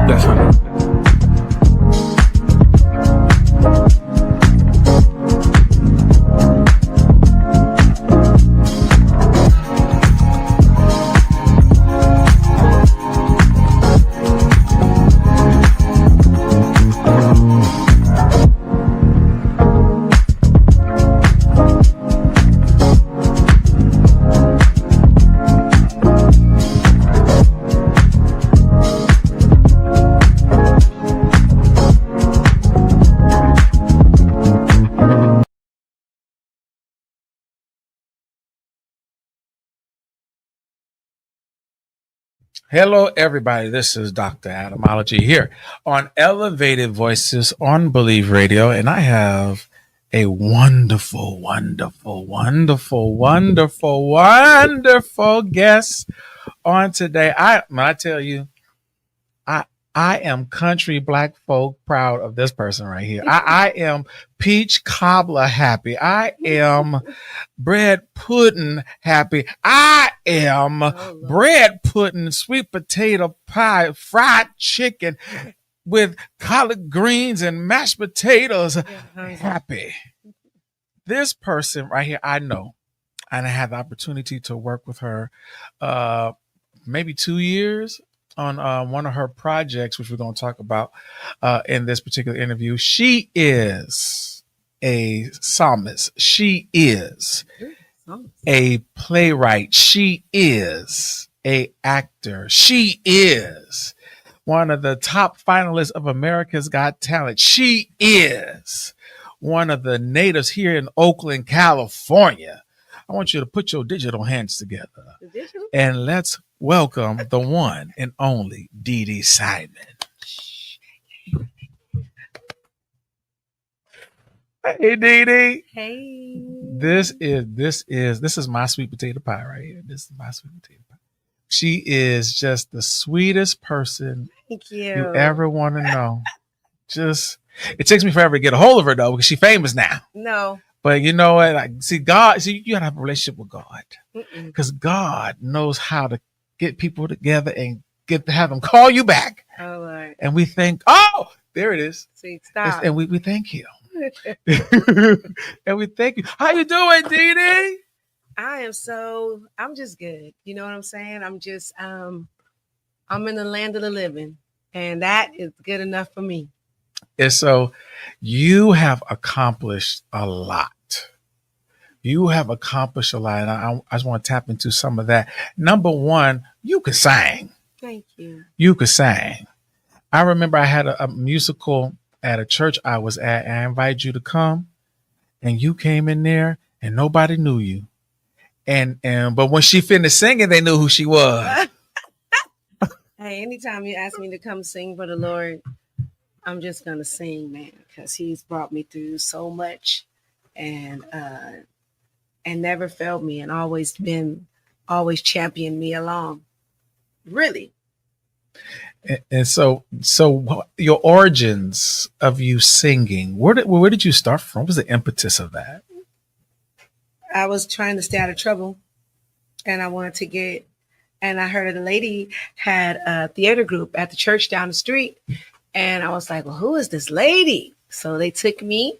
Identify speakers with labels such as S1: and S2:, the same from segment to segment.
S1: That's honey. Hello, everybody. This is Dr. Adamology here on Elevated Voices on Believe Radio, and I have a wonderful, wonderful, wonderful, wonderful, wonderful guest on today. I tell you, I I am country black folk proud of this person right here. I am peach cobbler happy. I am bread pudding happy. I am bread pudding, sweet potato pie, fried chicken with collard greens and mashed potatoes happy. This person right here, I know, and I had the opportunity to work with her maybe 2 years on one of her projects, which we're going to talk about in this particular interview. She is a psalmist. She is a playwright. She is a actor. She is one of the top finalists of America's Got Talent. She is one of the natives here in Oakland, California. I want you to put your digital hands together and let's welcome the one and only Dee Dee Simon. Hey, Dee Dee.
S2: Hey.
S1: This is my sweet potato pie right here. This is my sweet potato pie. She is just the sweetest person you ever want to know. Just, it takes me forever to get a hold of her though, because she's famous now.
S2: No.
S1: But you know what? Like, you gotta have a relationship with God, because God knows how to get people together and have them call you back.
S2: Oh, Lord.
S1: And we think, oh, there it is.
S2: See, stop.
S1: And we thank you. And we thank you. How you doing, Dee Dee?
S2: I'm just good. You know what I'm saying? I'm in the land of the living, and that is good enough for me.
S1: And so you have accomplished a lot. You have accomplished a lot. And I just want to tap into some of that. Number one, you could sing.
S2: Thank you.
S1: You could sing. I remember I had a musical at a church I was at, and I invited you to come, and you came in there and nobody knew you. But when she finished singing, they knew who she was.
S2: Hey, anytime you ask me to come sing for the Lord, I'm just gonna sing, man, because He's brought me through so much, and never failed me, and always championed me along. Really.
S1: And so your origins of you singing, where did you start from? What was the impetus of that?
S2: I was trying to stay out of trouble, and I wanted to and I heard a lady had a theater group at the church down the street, and I was like, well, who is this lady? So they took me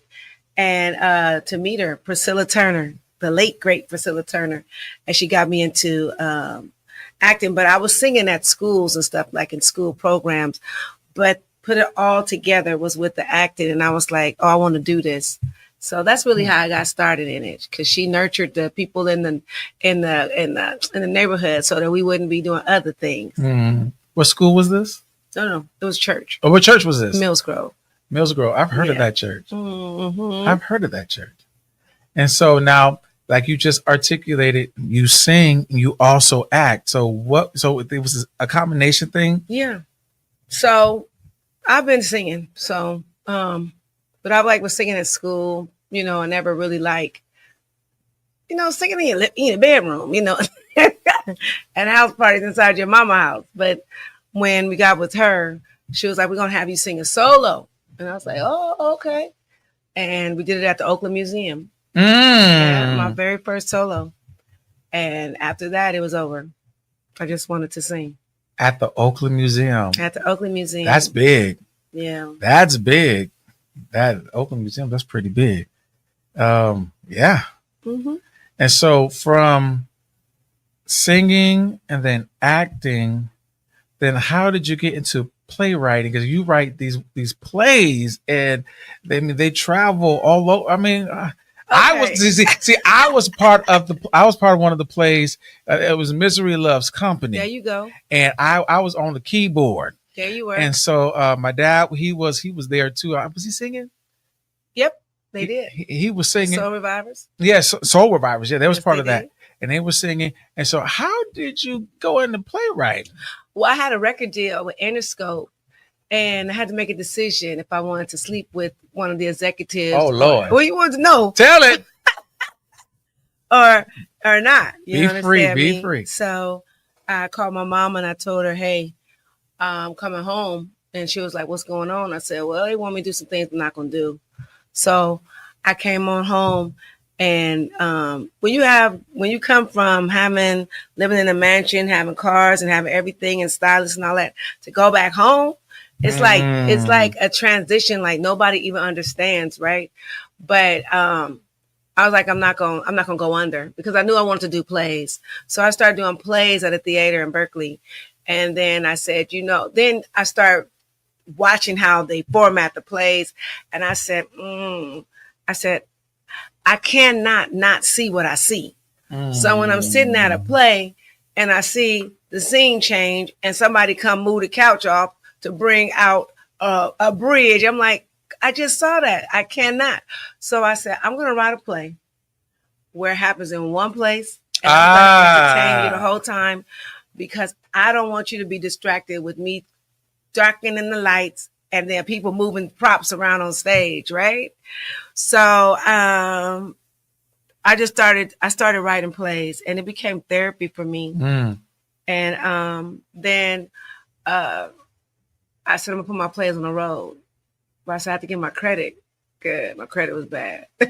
S2: and to meet her, Priscilla Turner, the late great Priscilla Turner, and she got me into acting. But I was singing at schools and stuff, like in school programs, but put it all together was with the acting, and I was like, oh, I want to do this. So that's really how I got started in it, because she nurtured the people in the neighborhood so that we wouldn't be doing other things.
S1: Mm. What school was this?
S2: No, it was church.
S1: Oh, what church was this?
S2: Mills Grove.
S1: I've heard of that church.
S2: Mm-hmm.
S1: I've heard of that church. And so now, like you just articulated, you sing, you also act. So it was a combination thing?
S2: Yeah. So I've been singing. So, but I was singing at school, I never really singing in your bedroom, and house parties inside your mama's house. But when we got with her, she was like, we're going to have you sing a solo. And I was like, oh, okay. And we did it at the Oakland Museum. Yeah, my very first solo. And after that, it was over. I just wanted to sing.
S1: At the Oakland Museum.
S2: At the Oakland Museum.
S1: That's big.
S2: Yeah.
S1: That's big. That Oakland Museum, that's pretty big. Yeah.
S2: Mm-hmm.
S1: And so from singing and then acting, then how did you get into playwriting? Because you write these plays, and they travel all over. I mean, I was see, I was part of one of the plays. It was Misery Loves Company.
S2: There you go.
S1: And I was on the keyboard.
S2: There you were.
S1: And so my dad, he was there too. Was he singing?
S2: Yep, they did.
S1: He was singing.
S2: Soul Revivers.
S1: Yes, Soul Revivers. Yeah, that was part of that.
S2: Did.
S1: And they were singing. And so, how did you go into playwriting?
S2: Well, I had a record deal with Interscope, and I had to make a decision if I wanted to sleep with one of the executives.
S1: Oh Lord!
S2: Well, you want to know?
S1: Tell it.
S2: or not. You
S1: be free. Be free.
S2: So I called my mom and I told her, "Hey, I'm coming home." And she was like, "What's going on?" I said, "Well, they want me to do some things I'm not going to do." So I came on home. And when you come from living in a mansion, having cars and having everything and stylists and all that, to go back home, it's like a transition like nobody even understands, right? But I was like, I'm not gonna go under, because I knew I wanted to do plays. So I started doing plays at a theater in Berkeley, and then I said, then I started watching how they format the plays, and I said, I cannot not see what I see. So when I'm sitting at a play and I see the scene change and somebody come move the couch off to bring out a bridge, I'm like, I just saw that. I cannot. So I said, I'm going to write a play where it happens in one place, and I'm going to entertain you the whole time, because I don't want you to be distracted with me darkening the lights and then people moving props around on stage, right? So I started writing plays, and it became therapy for me. And then I said, I'm gonna put my plays on the road. But I said I had to get my credit good. My credit was bad.
S1: A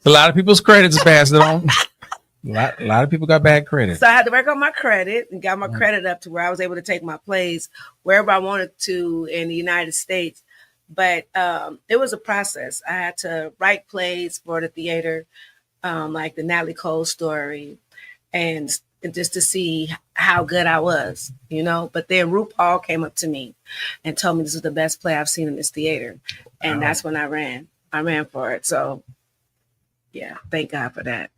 S1: lot of people's credit's bad. So a lot of people got bad credit.
S2: So I had to work on my credit and got my credit up to where I was able to take my plays wherever I wanted to in the United States. But it was a process. I had to write plays for the theater, like the Natalie Cole story, and just to see how good I was, But then RuPaul came up to me and told me this was the best play I've seen in this theater. And that's when I ran. I ran for it. So, yeah, thank God for that.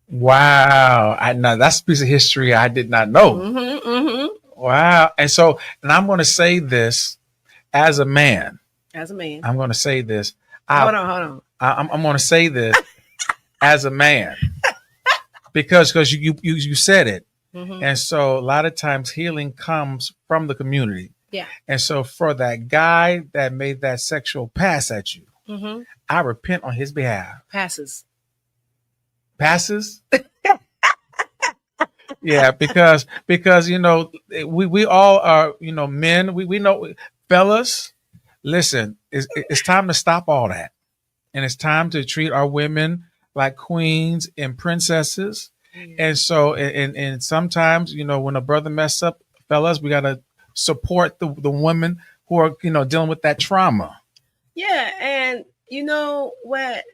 S1: Wow. I know that's a piece of history I did not know.
S2: Mm-hmm, mm-hmm.
S1: Wow. And I'm going to say this as a man. I'm going to say this.
S2: Hold on.
S1: I'm going to say this as a man, because you said it. Mm-hmm. And so a lot of times healing comes from the community.
S2: Yeah.
S1: And so for that guy that made that sexual pass at you, mm-hmm. I repent on his behalf.
S2: Passes?
S1: Yeah, because we all are, men. We know, fellas. Listen, it's time to stop all that, and it's time to treat our women like queens and princesses. Mm-hmm. And so, and sometimes, when a brother mess up, fellas, we gotta support the women who are, dealing with that trauma.
S2: Yeah, and you know what?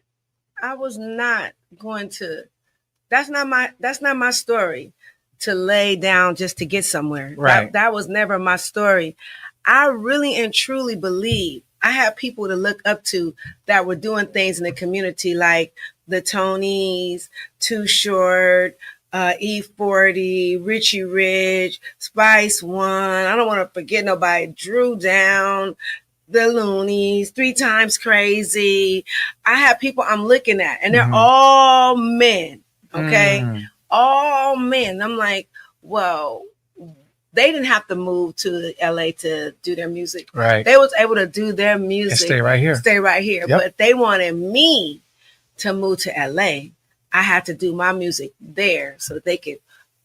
S2: I was not going to. That's not my story, to lay down just to get somewhere.
S1: Right.
S2: That was never my story. I really and truly believe I have people to look up to that were doing things in the community, like the Tonys, Too Short, E40, Richie Rich, Spice One. I don't want to forget nobody. Drew Down, the Loonies, 3 Times Crazy. I have people I'm looking at, and they're all men. Okay. All men. I'm like, well, they didn't have to move to LA to do their music.
S1: Right.
S2: They was able to do their music.
S1: And stay right here.
S2: Yep. But they wanted me to move to LA. I had to do my music there so that they could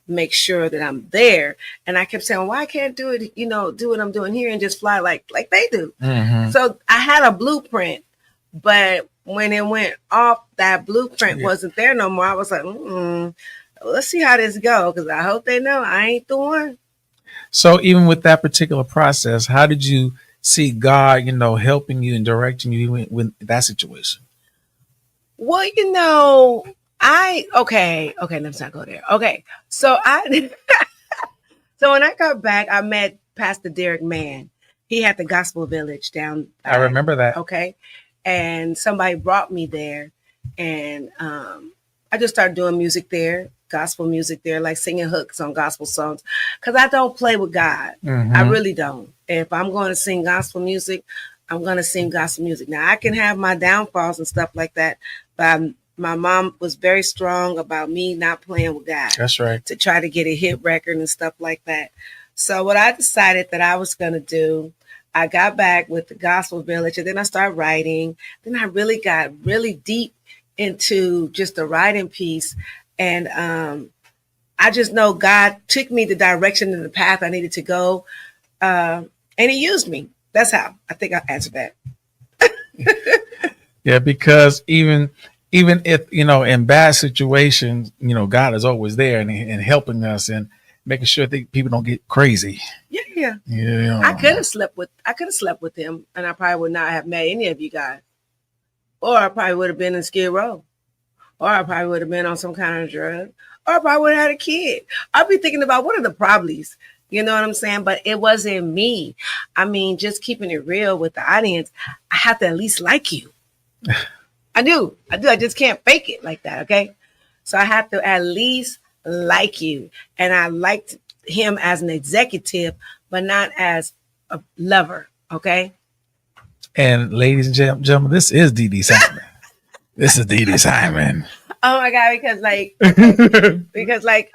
S2: make sure that I'm there. And I kept saying, well, I can't do it, do what I'm doing here and just fly like they do. Mm-hmm. So I had a blueprint, but when it went off, that blueprint wasn't there no more. I was like, let's see how this goes, because I hope they know I ain't the one.
S1: So even with that particular process, how did you see God, helping you and directing you with that situation?
S2: Well, okay, let's not go there. Okay, so so when I got back, I met Pastor Derek Mann. He had the Gospel Village down.
S1: I remember that.
S2: Okay, and somebody brought me there, and I just started doing music there, gospel music there, like singing hooks on gospel songs, because I don't play with God. I really don't. If I'm going to sing gospel music, I'm going to sing gospel music. Now I can have my downfalls and stuff like that, but my mom was very strong about me not playing with God.
S1: That's right.
S2: To try to get a hit record and stuff like that. So what I decided that I was going to do, I got back with the Gospel Village, and then I started writing. Then I really got really deep into just the writing piece. And I just know God took me the direction and the path I needed to go. And he used me. That's how. I think I answered that.
S1: Yeah, because even if, in bad situations, God is always there and helping us and making sure that people don't get crazy.
S2: Yeah.
S1: Yeah.
S2: I could have slept with him, and I probably would not have met any of you guys. Or I probably would have been in Skid Row. Or I probably would have been on some kind of drug. Or I probably would have had a kid. I'd be thinking about what are the problems. You know what I'm saying? But it wasn't me. I mean, just keeping it real with the audience, I have to at least like you. I do. I just can't fake it like that, okay? So I have to at least like you. And I liked him as an executive, but not as a lover, okay?
S1: And ladies and gentlemen, this is Dee Dee Simon. This is Dee Dee Simon.
S2: Oh my God, because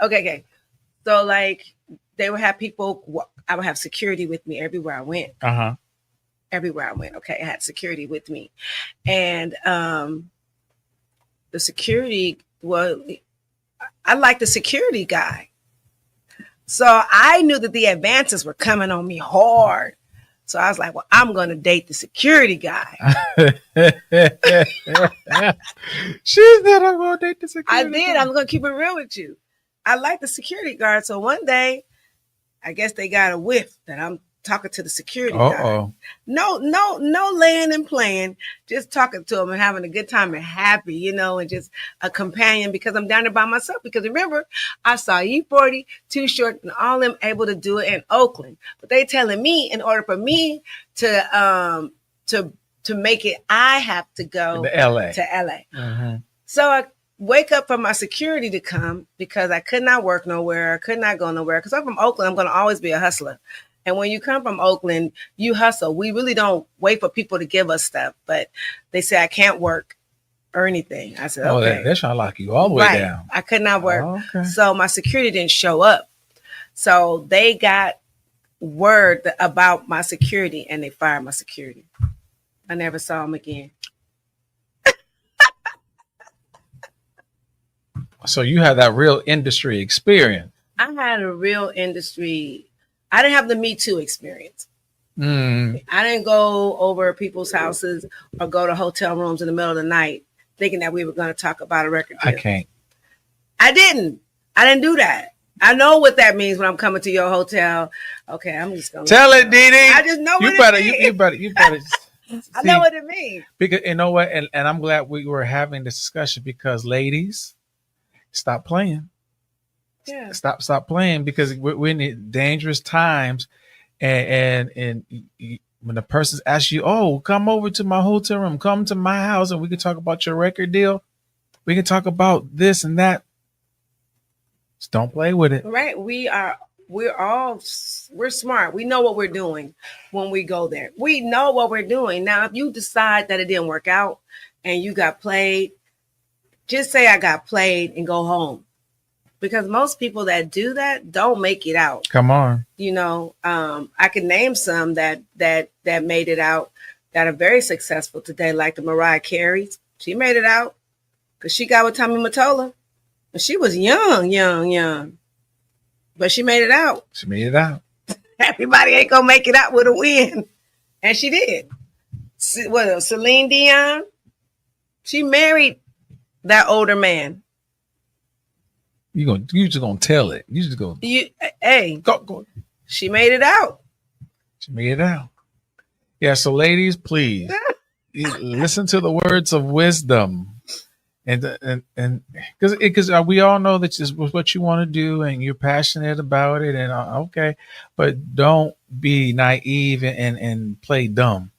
S2: okay. So like they would have people, I would have security with me everywhere I went. Everywhere I went, okay, I had security with me. And the security, well, I like the security guy. So I knew that the advances were coming on me hard. So I was like, well, I'm going to date the security guy.
S1: She said, I'm going to date the security
S2: guy. I did. I'm going to keep it real with you. I like the security guard. So one day, I guess they got a whiff that I'm talking to the security guy. No laying and playing, just talking to him and having a good time and happy, and just a companion because I'm down there by myself. Because remember, I saw E40, Too Short, and all them able to do it in Oakland. But they telling me in order for me to make it, I have to go
S1: to LA.
S2: Mm-hmm. So I wake up for my security to come because I could not work nowhere. I could not go nowhere. Because I'm from Oakland, I'm going to always be a hustler. And when you come from Oakland, you hustle. We really don't wait for people to give us stuff, but they say I can't work or anything. I said, okay.
S1: They're trying to lock you all the way down.
S2: I could not work. So my security didn't show up. So they got word about my security and they fired my security. I never saw him again.
S1: So you had that real industry experience.
S2: I had a real industry. I didn't have the Me Too experience. I didn't go over people's houses or go to hotel rooms in the middle of the night thinking that we were going to talk about a record deal.
S1: I can't.
S2: I didn't do that. I know what that means when I'm coming to your hotel. Okay, I'm just going to
S1: tell it, Dee Dee.
S2: I just know what it means.
S1: You better.
S2: I know what it means.
S1: Because you know what, and I'm glad we were having this discussion because ladies, stop playing.
S2: Yeah.
S1: Stop playing because we're in dangerous times, and when the person asks you, "Oh, come over to my hotel room, come to my house, and we can talk about your record deal. We can talk about this and that." Just don't play with it.
S2: Right? We're smart. We know what we're doing when we go there. We know what we're doing. Now, if you decide that it didn't work out and you got played, just say I got played and go home. Because most people that do that don't make it out.
S1: Come on.
S2: I can name some that made it out that are very successful today, like the Mariah Careys. She made it out because she got with Tommy Mottola. And she was young. But she made it out.
S1: She made it out.
S2: Everybody ain't going to make it out with a win. And she did. Celine Dion? She married that older man.
S1: You just gonna tell it. You just go.
S2: Hey.
S1: Go.
S2: She made it out.
S1: She made it out. Yeah. So, ladies, please listen to the words of wisdom. And because we all know that this was what you want to do and you're passionate about it and okay, but don't be naive and play dumb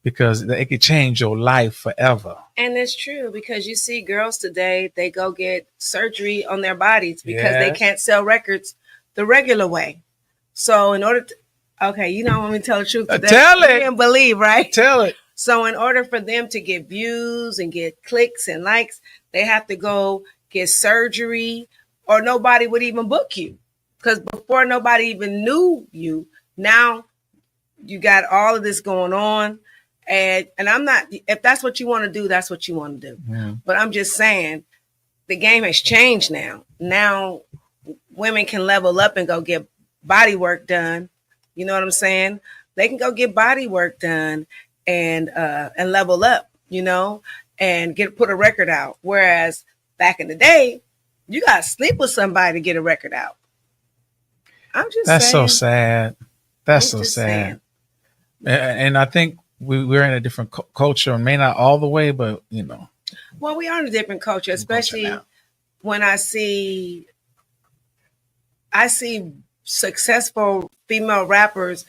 S1: because it could change your life forever.
S2: And it's true because you see girls today, they go get surgery on their bodies because they
S1: Yes.
S2: can't sell records the regular way. So in order to, okay, you know, let me tell the truth today.
S1: Tell
S2: You
S1: it.
S2: can't believe, right?
S1: Tell it.
S2: So in order for them to get views and get clicks and likes, they have to go get surgery or nobody would even book you. Because before nobody even knew you, now you got all of this going on. And I'm not, if that's what you want to do, that's what you want to do.
S1: Mm.
S2: But I'm just saying the game has changed now. Now women can level up and go get body work done. You know what I'm saying? They can go get body work done and level up, you know, and put a record out. Whereas back in the day, you got to sleep with somebody to get a record out. I'm just
S1: That's
S2: saying.
S1: so sad. That's
S2: I'm
S1: so
S2: just
S1: sad.
S2: saying.
S1: And I think we're in a different culture, may not all the way, but you know.
S2: Well, we are in a different culture, especially when I see successful female rappers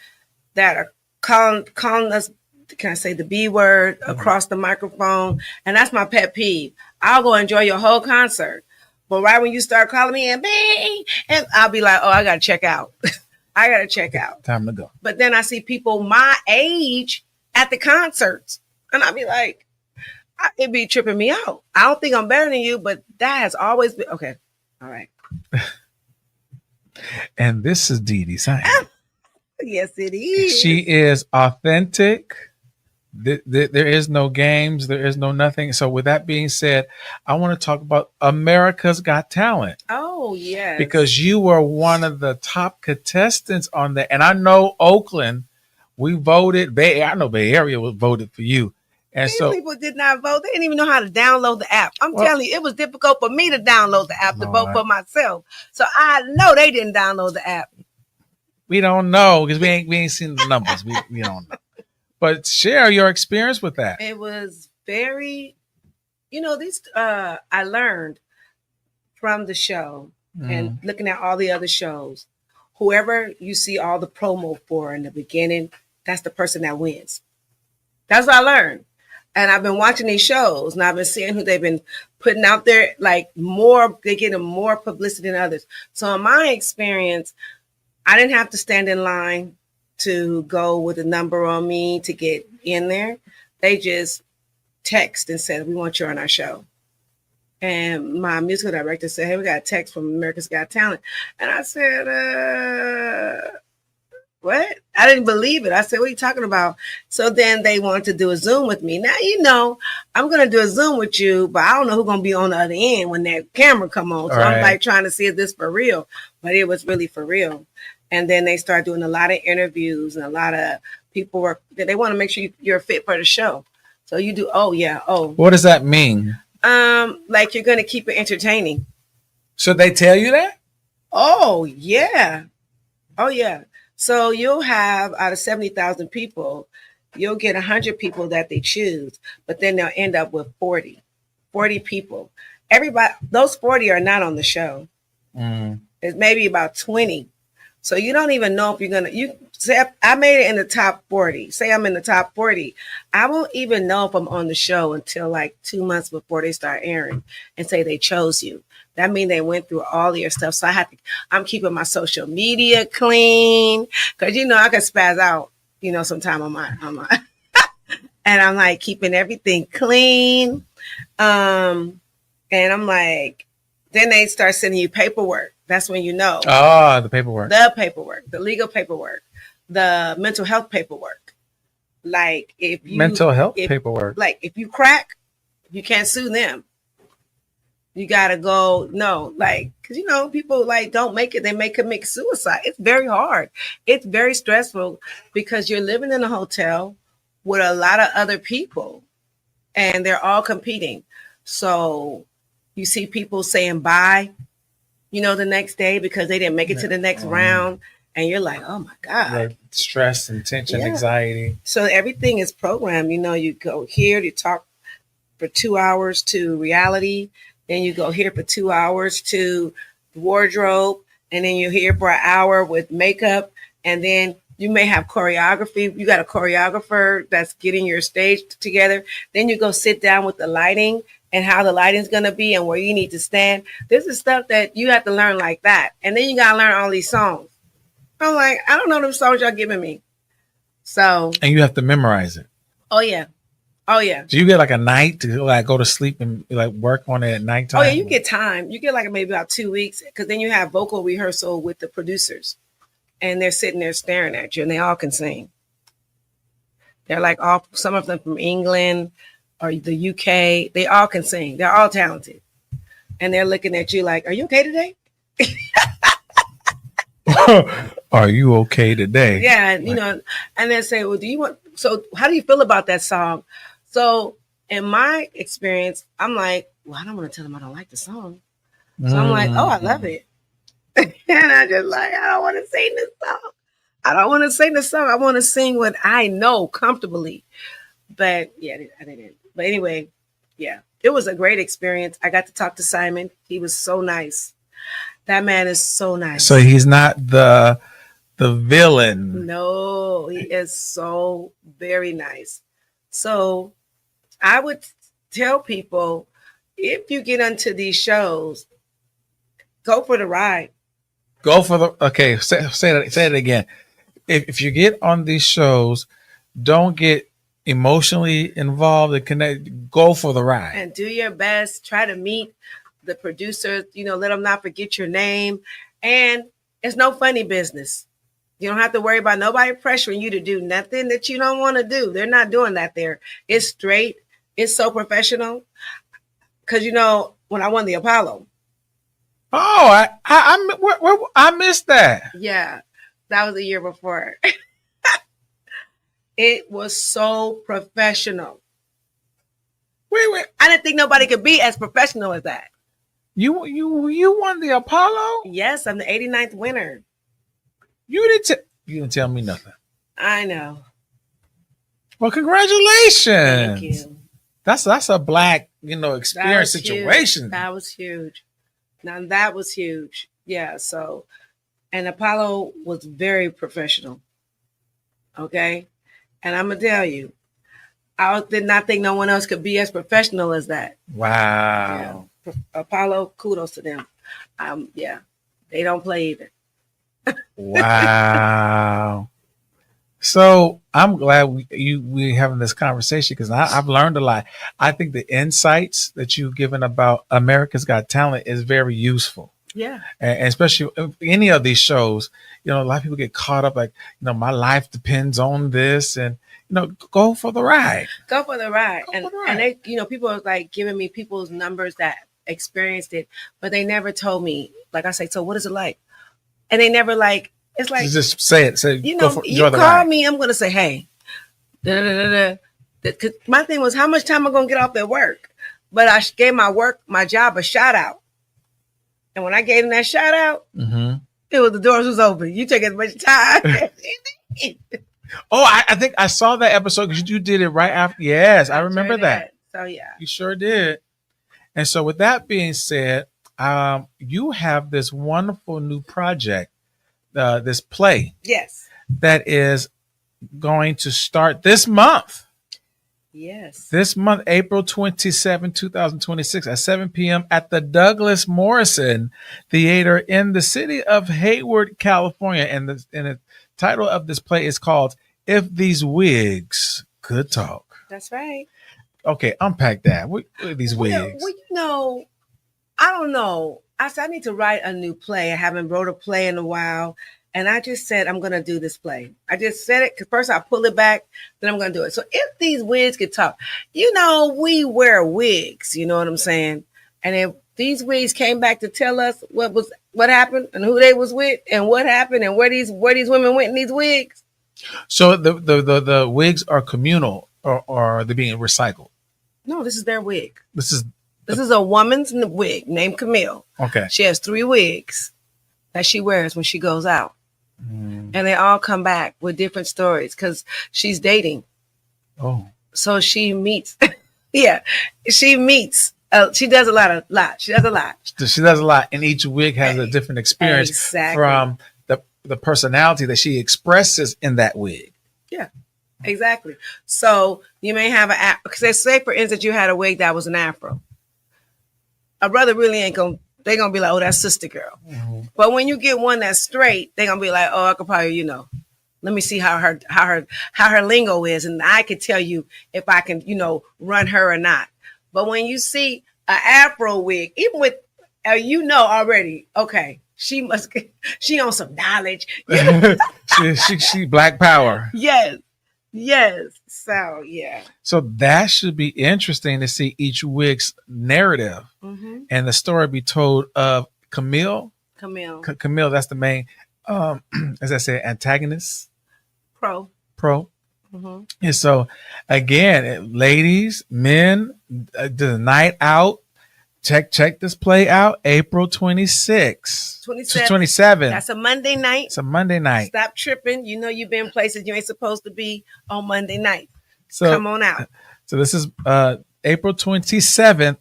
S2: that are calling us, can I say the B word across the microphone? And that's my pet peeve. I'll go enjoy your whole concert. But right when you start calling me and B, and I'll be like, oh, I got to check out. I got to check out.
S1: Time to go.
S2: But then I see people my age at the concerts. And I'll be like, it'd be tripping me out. I don't think I'm better than you, but that has always been, okay. All right.
S1: And this is Dee Dee Simon.
S2: Yes, it is.
S1: She is authentic. There is no games. There is no nothing. So with that being said, I want to talk about America's Got Talent.
S2: Oh, yes.
S1: Because you were one of the top contestants on that. And I know Oakland, we voted. I know Bay Area voted for you. And
S2: These people did not vote. They didn't even know how to download the app. I'm telling you, it was difficult for me to download the app to vote for myself. So I know they didn't download the app.
S1: We don't know because we ain't seen the numbers. We don't know. But share your experience with that.
S2: It was very, I learned from the show and looking at all the other shows. Whoever you see all the promo for in the beginning, that's the person that wins. That's what I learned. And I've been watching these shows and I've been seeing who they've been putting out there, like more, they're getting more publicity than others. So in my experience, I didn't have to stand in line to go with a number on me to get in there. They just text and said, we want you on our show. And my musical director said, hey, we got a text from America's Got Talent. And I said, what? I didn't believe it. I said, what are you talking about? So then they wanted to do a Zoom with me. Now, I'm going to do a Zoom with you, but I don't know who's going to be on the other end when that camera come on. So I'm like trying to see if this for real, but it was really for real. And then they started doing a lot of interviews and a lot of people they want to make sure you're fit for the show. So you do, What
S1: does that mean?
S2: Like you're going to keep it entertaining.
S1: Should they tell you that?
S2: Oh, yeah. So you'll have out of 70,000 people, you'll get 100 people that they choose, but then they'll end up with 40 people. Everybody, those 40 are not on the show. It's maybe about 20. So you don't even know if you're going to, you say, I made it in the top 40. Say I'm in the top 40. I won't even know if I'm on the show until like 2 months before they start airing and say they chose you. That means they went through all your stuff. So I'm keeping my social media clean because, I can spaz out, sometime on my, and I'm like keeping everything clean. And I'm like, then they start sending you paperwork. That's when you know.
S1: Oh, the paperwork.
S2: The legal paperwork, the mental health paperwork. Like if you
S1: paperwork.
S2: Like if you crack, you can't sue them. You gotta go, because people don't make it, they may commit suicide. It's very hard. It's very stressful because you're living in a hotel with a lot of other people and they're all competing. So you see people saying bye, the next day because they didn't make it to the next round. and you're like, oh my God.
S1: Like stress and tension,
S2: Yeah.
S1: anxiety.
S2: So everything is programmed. You know, you go here to talk for 2 hours to reality, then you go here for 2 hours to wardrobe, and then you're here for an hour with makeup, and then you may have choreography. You got a choreographer that's getting your stage together. Then you go sit down with the lighting and how the lighting's gonna be and where you need to stand. This is stuff that you have to learn like that. And then you gotta learn all these songs. I'm like, I don't know them songs y'all giving me. So
S1: And you have to memorize it.
S2: oh yeah. Oh yeah.
S1: Do you get like a night to like go to sleep and like work on it at nighttime?
S2: Oh yeah, you get time. You get like maybe about 2 weeks because then you have vocal rehearsal with the producers, and they're sitting there staring at you, and they all can sing. They're like all some of them from England or the UK. They all can sing. They're all talented, and they're looking at you like, "Are you okay today?"
S1: Are you okay today?
S2: Yeah, you know, and then say, "Well, do you want?" So, how do you feel about that song? So, in my experience, I'm like, "Well, I don't want to tell them I don't like the song." So I'm like, "Oh, I love it," and I just like, I don't want to sing this song. I don't want to sing the song. I want to sing what I know comfortably. But yeah, I didn't. But anyway, yeah, it was a great experience. I got to talk to Simon. He was so nice. That man is so nice.
S1: So he's not the villain.
S2: No, he is so very nice. So I would tell people, if you get onto these shows, go for the ride.
S1: Go for the okay. Say it again. If you get on these shows, don't get emotionally involved and connect. Go for the ride
S2: and do your best. Try to meet the producers. You know, let them not forget your name. And it's no funny business. You don't have to worry about nobody pressuring you to do nothing that you don't want to do. They're not doing that there. It's straight. It's so professional. Because, you know, when I won the Apollo.
S1: Oh, I missed that.
S2: Yeah, that was the year before. It was so professional.
S1: Wait.
S2: I didn't think nobody could be as professional as that.
S1: You won the Apollo?
S2: Yes, I'm the 89th winner.
S1: You didn't tell me nothing.
S2: I know.
S1: Well, congratulations.
S2: Thank you.
S1: That's a black, experience situation.
S2: Huge. That was huge. Now that was huge. Yeah. So, and Apollo was very professional. Okay. And I'm going to tell you, I did not think no one else could be as professional as that.
S1: Wow.
S2: Yeah. Apollo, kudos to them. Yeah. They don't play either.
S1: Wow. So I'm glad we having this conversation because I've learned a lot. I think the insights that you've given about America's Got Talent is very useful.
S2: Yeah.
S1: And especially any of these shows, a lot of people get caught up like, my life depends on this and, go for the ride.
S2: Go for the ride. And they, people are like giving me people's numbers that experienced it, but they never told me, like I say, so what is it like? And they never like, it's like,
S1: just say it. Say,
S2: you call me, I'm going to say, hey, my thing was, how much time am I going to get off at work? But I gave my job a shout out. And when I gave them that shout out, it was the doors was open. You take as much time.
S1: Oh, I think I saw that episode because you did it right after. Yes, I remember that.
S2: So yeah.
S1: You sure did. And so with that being said, you have this wonderful new project, this play.
S2: Yes.
S1: That is going to start this month.
S2: Yes.
S1: This month, April 27, 2026 at 7 p.m. at the Douglas Morrison Theater in the city of Hayward, California. And the title of this play is called If These Wigs Could Talk.
S2: That's right.
S1: Okay, unpack that. What are these wigs?
S2: Well, I don't know. I said I need to write a new play. I haven't wrote a play in a while. And I just said, I'm going to do this play. I just said it because first I pull it back, then I'm going to do it. So if these wigs could talk, we wear wigs, you know what I'm saying? And if these wigs came back to tell us what happened and who they was with and what happened and where these women went in these wigs.
S1: So the wigs are communal or they're being recycled?
S2: No, this is their wig.
S1: This is
S2: a woman's wig named Camille.
S1: Okay.
S2: She has 3 wigs that she wears when she goes out.
S1: Mm.
S2: And they all come back with different stories because she's dating.
S1: Oh.
S2: So she meets, yeah, she meets. She does a lot. She does a lot.
S1: She does a lot, and each wig has a different experience
S2: Exactly.
S1: from the personality that she expresses in that wig.
S2: Yeah, exactly. So you may have an, because say for instance you had a wig that was an afro. A brother really ain't gonna. They're gonna be like, oh, that's sister girl.
S1: Mm-hmm.
S2: But when you get one that's straight, they're gonna be like, oh, I could probably, let me see how her lingo is, and I could tell you if I can, run her or not. But when you see an afro wig, even with, already, okay, she on some knowledge.
S1: she black power.
S2: Yes. So yeah.
S1: So that should be interesting to see each wig's narrative and the story be told of Camille. Camille, that's the main, as I said, antagonist. Pro. And so, again, ladies, men, the night out. Check this play out. April 26th. 27th.
S2: That's a Monday night.
S1: It's a Monday night.
S2: Stop tripping. You've been places you ain't supposed to be on Monday night. So come on out.
S1: So this is April 27th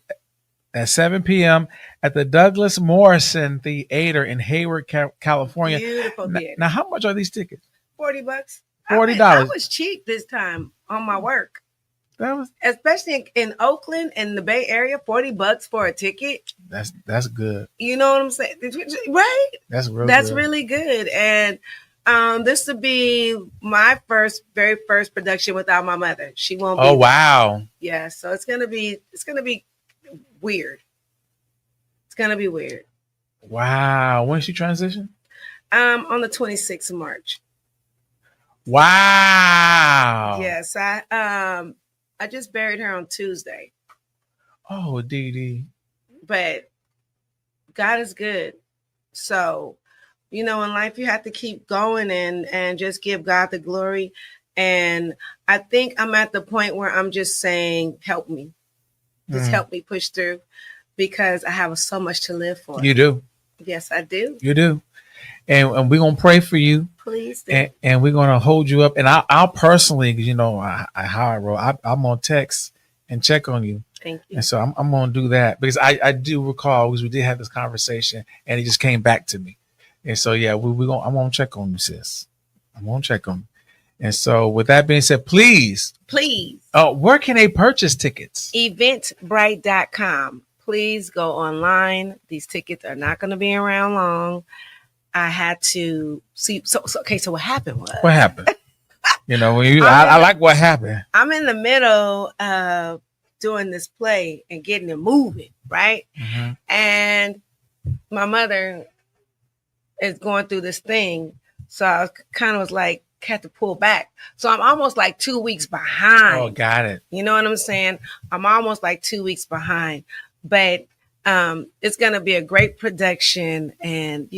S1: at 7 p.m. at the Douglas Morrison Theater in Hayward, California.
S2: Beautiful theater.
S1: Now, how much are these tickets?
S2: $40.
S1: $40.
S2: I was cheap this time on my work.
S1: That was,
S2: especially in Oakland and the Bay Area, $40 for a ticket.
S1: That's good.
S2: You know what I'm saying? Right?
S1: That's
S2: good. Really good. And this will be my very first production without my mother. She won't be.
S1: Oh wow.
S2: Yeah, so it's gonna be weird. It's gonna be weird.
S1: Wow. When she transition?
S2: On the 26th of March.
S1: Wow.
S2: Yes, I just buried her on Tuesday.
S1: Oh, Dee Dee.
S2: But God is good. So, in life you have to keep going and just give God the glory. And I think I'm at the point where I'm just saying, help me. Just help me push through because I have so much to live for.
S1: You do.
S2: Yes, I do.
S1: You do. And we're going to pray for you.
S2: Please do.
S1: And we're going to hold you up. And I'll personally, how I roll, I'm going to text and check on you.
S2: Thank you.
S1: And so I'm going to do that because I do recall because we did have this conversation and it just came back to me. And so, yeah, I'm going to check on you, sis. I'm going to check on you. And so with that being said, please. Where can they purchase tickets?
S2: Eventbrite.com. Please go online. These tickets are not going to be around long. I had to see. So what happened was.
S1: What happened? I like what happened.
S2: I'm in the middle of doing this play and getting it moving, right? Mm-hmm. And my mother is going through this thing. So I was like, had to pull back. So I'm almost like 2 weeks behind.
S1: Oh, got it.
S2: You know what I'm saying? I'm almost like 2 weeks behind. But it's going to be a great production. And,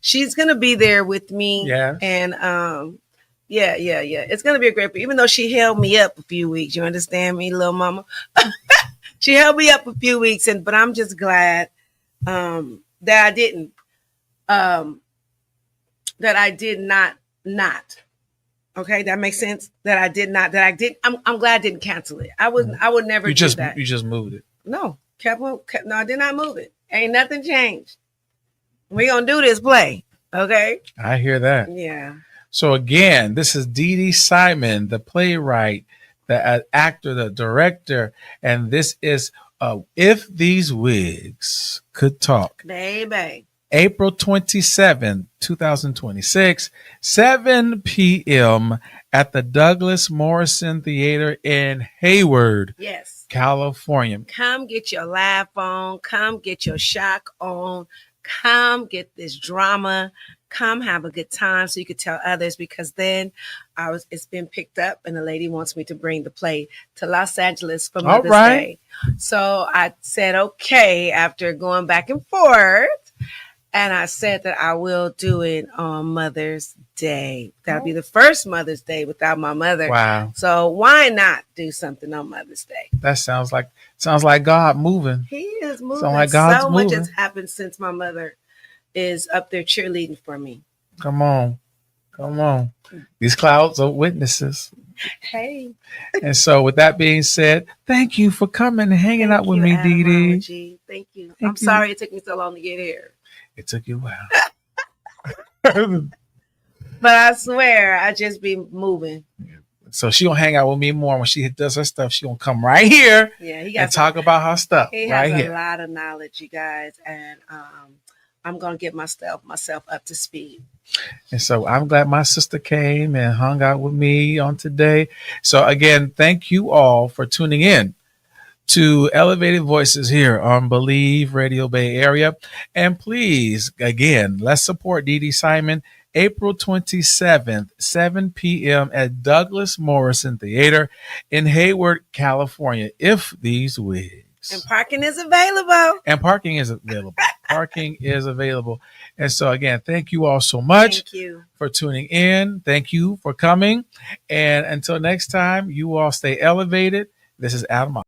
S2: she's going to be there with me.
S1: Yeah.
S2: And yeah. It's going to be a great, even though she held me up a few weeks. You understand me, little mama? She held me up a few weeks. But I'm just glad that I didn't, that I did not. Okay, that makes sense. I'm glad I didn't cancel it. I would never do that.
S1: You just moved it.
S2: No, no, I did not move it. Ain't nothing changed. We're gonna do this play. Okay.
S1: I hear that.
S2: Yeah.
S1: So again, this is Dee Dee Simon, the playwright, the actor, the director, and this is If These Wigs Could Talk.
S2: Baby.
S1: April 27th, 2026, 7 p.m. at the Douglas Morrison Theater in Hayward,
S2: yes,
S1: California.
S2: Come get your laugh on. Come get your shock on. Come get this drama. Come have a good time so you could tell others because then it's been picked up and the lady wants me to bring the play to Los Angeles for Mother's Day. So I said, okay, after going back and forth. And I said that I will do it on Mother's Day. That'll be the first Mother's Day without my mother.
S1: Wow.
S2: So why not do something on Mother's Day?
S1: That sounds like God moving.
S2: He is moving.
S1: Sounds like God's
S2: so
S1: moving.
S2: Much has happened since my mother is up there cheerleading for me.
S1: Come on. Come on. These clouds are witnesses.
S2: Hey,
S1: And so, with that being said, thank you for coming and hanging out
S2: thank
S1: with
S2: you,
S1: me, Dee Dee.
S2: Etymology. Thank you. I'm
S1: Thank you.
S2: sorry it took me so long to get here.
S1: It took you a while.
S2: But I swear, I just be moving.
S1: So she gonna hang out with me more when she does her stuff. She gonna come right here
S2: Yeah,
S1: and talk about her stuff
S2: he
S1: right
S2: has a
S1: here.
S2: lot of knowledge, you guys, and I'm gonna get myself up to speed.
S1: And so I'm glad my sister came and hung out with me on today. So again, thank you all for tuning in to Elevated Voices here on Believe Radio Bay Area. And please, again, let's support Dee Dee Simon April 27th, 7 p.m. at Douglas Morrison Theater in Hayward, California. If these wigs.
S2: And parking is available.
S1: And parking is available. Parking is available. And so, again, thank you all so much.
S2: Thank you
S1: for tuning in. Thank you for coming. And until next time, you all stay elevated. This is Adam.